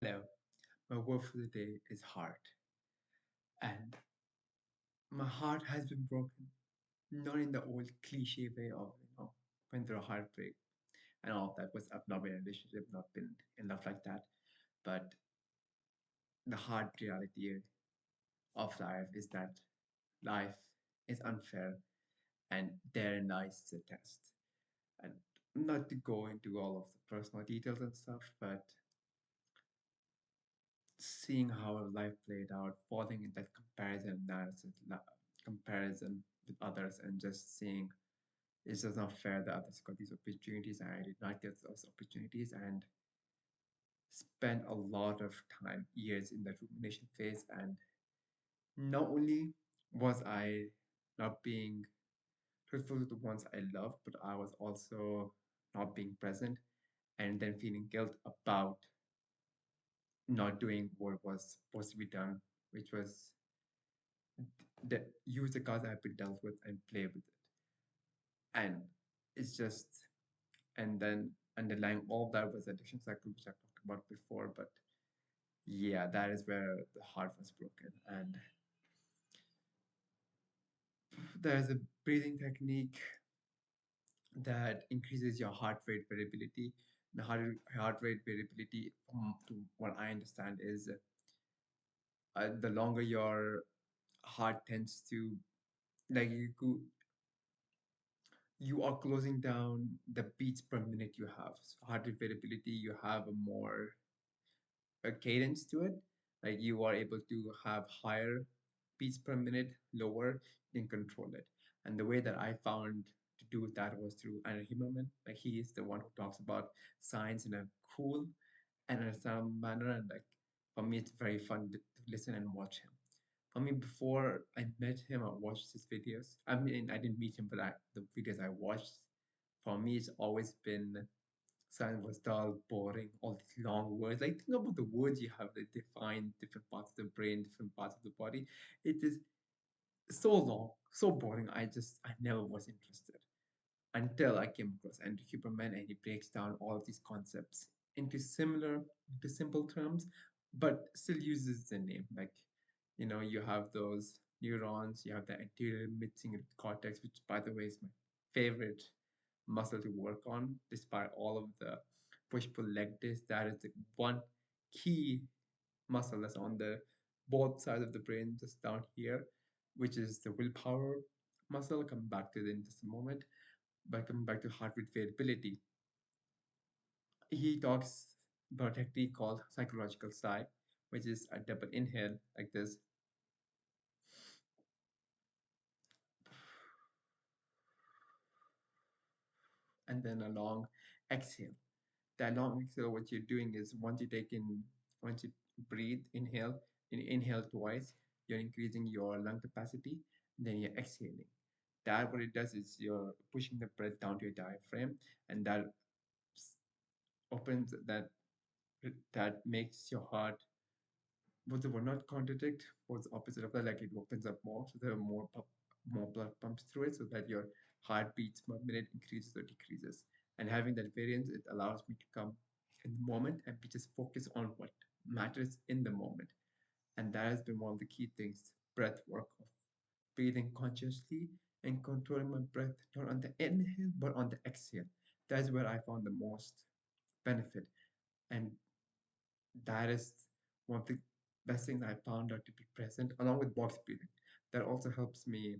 Hello, my word for the day is heart. And my heart has been broken, not in the old cliche way of, went through a heartbreak and all of that was I've not been in a relationship, not been in love like that. But the hard reality of life is that life is unfair and therein lies the test. And not to go into all of the personal details and stuff, but seeing how life played out, falling in that comparison analysis, comparison with others, and just seeing it's just not fair that others got these opportunities and I did not get those opportunities, and spent a lot of time, years in that rumination phase. And not only was I not being truthful to the ones I love, but I was also not being present and then feeling guilt about not doing what was supposed to be done, which was use the cards I've been dealt with and play with it. And it's just, and then underlying all that was addiction cycle, which I talked about before. But yeah, that is where the heart was broken. And there's a breathing technique that increases your heart rate variability. The heart rate variability, to what I understand, is the longer your heart tends to, like, you are closing down the beats per minute you have. So heart rate variability, you have a more a cadence to it. Like you are able to have higher beats per minute, lower, you can control it. And the way that I found to do that was through Anna Himmerman. Like he is the one who talks about science in a cool and understandable manner. And like for me, it's very fun to listen and watch him. For me, before I met him, I watched his videos. I mean, I didn't meet him, but the videos I watched, for me, it's always been science was dull, boring, all these long words. Like, think about the words you have that define different parts of the brain, different parts of the body. It is so long, so boring. I never was interested until I came across Andrew Huberman and he breaks down all of these concepts into simple terms, but still uses the name. Like, you have those neurons, you have the anterior mid-cingulate cortex, which by the way is my favorite muscle to work on, despite all of the push-pull leg days. That is the one key muscle that's on the both sides of the brain, just down here, which is the willpower muscle. I'll come back to it in just a moment. But coming back to heart rate variability, he talks about a technique called psychological sigh, which is a double inhale like this, and then a long exhale. That long exhale, what you're doing is once you breathe, inhale twice, you're increasing your lung capacity, then you're exhaling. That what it does is you're pushing the breath down to your diaphragm, and that opens that makes your heart, what's the word, not contradict, what's the opposite of that, like it opens up more, so there are more blood pumps through it, so that your heart beats per minute increases or decreases. And having that variance, it allows me to come in the moment and be just focus on what matters in the moment. And that has been one of the key things, breath work, of breathing consciously and controlling my breath, not on the inhale but on the exhale. That's where I found the most benefit. And that is one of the best things I found out to be present, along with box breathing. That also helps me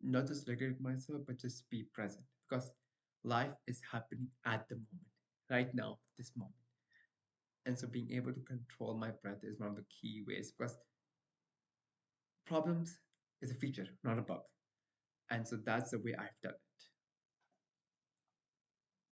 not just regulate myself, but just be present, because life is happening at the moment, right now, this moment. And so being able to control my breath is one of the key ways, because problems is a feature, not a bug. And so that's the way I've done it.